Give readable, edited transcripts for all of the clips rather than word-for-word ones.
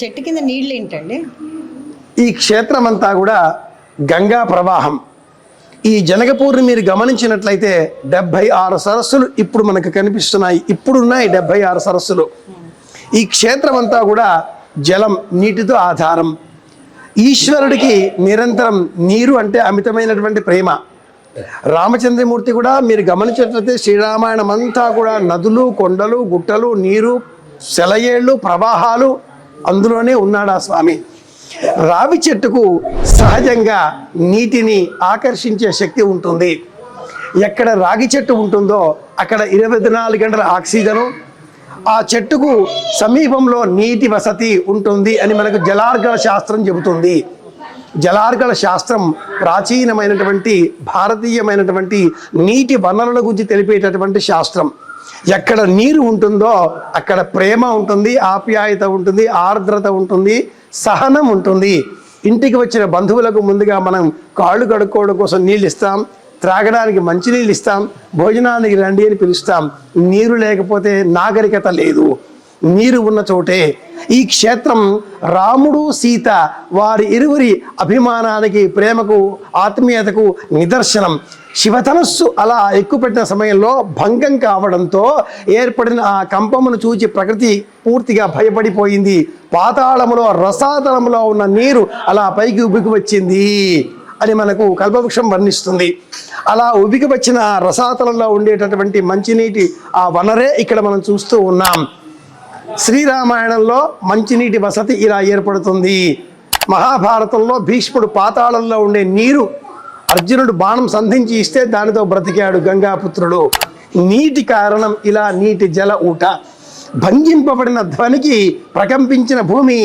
చెట్టు కింద నీళ్ళు ఏంటండి? ఈ క్షేత్రం అంతా కూడా గంగా ప్రవాహం. ఈ జనకపూర్ని మీరు గమనించినట్లయితే 76 సరస్సులు ఇప్పుడు మనకు కనిపిస్తున్నాయి. ఇప్పుడున్నాయి 76 సరస్సులు. ఈ క్షేత్రం అంతా కూడా జలం, నీటితో ఆధారం. ఈశ్వరుడికి నిరంతరం నీరు అంటే అమితమైనటువంటి ప్రేమ. రామచంద్రమూర్తి కూడా మీరు గమనించినట్లయితే శ్రీరామాయణం అంతా కూడా నదులు, కొండలు, గుట్టలు, నీరు, సెలయేళ్ళు, ప్రవాహాలు, అందులోనే ఉన్నాడు ఆ స్వామి. రావి చెట్టుకు సహజంగా నీటిని ఆకర్షించే శక్తి ఉంటుంది. ఎక్కడ రాగి చెట్టు ఉంటుందో అక్కడ 24 గంటల ఆక్సిజను, ఆ చెట్టుకు సమీపంలో నీటి వసతి ఉంటుంది అని మనకు జలార్గళ శాస్త్రం చెబుతుంది. జలార్గళ శాస్త్రం ప్రాచీనమైనటువంటి భారతీయమైనటువంటి నీటి వనరుల గురించి తెలిపేటటువంటి శాస్త్రం. ఎక్కడ నీరు ఉంటుందో అక్కడ ప్రేమ ఉంటుంది, ఆప్యాయత ఉంటుంది, ఆర్ద్రత ఉంటుంది, సహనం ఉంటుంది. ఇంటికి వచ్చిన బంధువులకు ముందుగా మనం కాళ్ళు కడుక్కోవడం కోసం నీళ్ళు ఇస్తాం, త్రాగడానికి మంచినీళ్ళు ఇస్తాం, భోజనానికి రండి అని పిలుస్తాం. నీరు లేకపోతే నాగరికత లేదు. నీరు ఉన్న చోటే ఈ క్షేత్రం రాముడు సీత వారి ఇరువురి అభిమానానికి, ప్రేమకు, ఆత్మీయతకు నిదర్శనం. శివధనస్సు అలా ఎక్కుపెట్టిన సమయంలో భంగం కావడంతో ఏర్పడిన ఆ కంపమును చూచి ప్రకృతి పూర్తిగా భయపడిపోయింది. పాతాళములో రసాతలంలో ఉన్న నీరు అలా పైకి ఉబికి వచ్చింది అని మనకు కల్పవృక్షం వర్ణిస్తుంది. అలా ఉబికి వచ్చిన రసాతలంలో ఉండేటటువంటి మంచినీటి ఆ వనరే ఇక్కడ మనం చూస్తూ ఉన్నాం. శ్రీరామాయణంలో మంచినీటి వసతి ఇలా ఏర్పడుతుంది. మహాభారతంలో భీష్ముడు పాతాళంలో ఉండే నీరు అర్జునుడు బాణం సంధించి ఇస్తే దానితో బ్రతికాడు గంగాపుత్రుడు. నీటి కారణం ఇలా నీటి జల ఊట. భంగింపబడిన ధ్వనికి ప్రకంపించిన భూమి,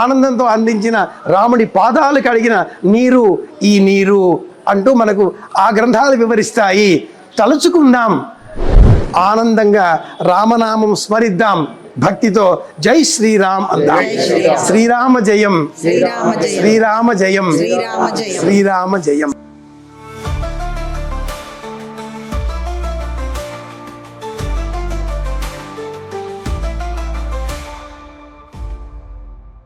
ఆనందంతో అందించిన రాముడి పాదాలు కడిగిన నీరు ఈ నీరు అంటూ మనకు ఆ గ్రంథాలు వివరిస్తాయి. తలుచుకుందాం, ఆనందంగా రామనామం స్మరిద్దాం, భక్తితో జై శ్రీరామ్ అందాం. శ్రీరామ జయం, శ్రీరామ జయం, శ్రీరామ జయం.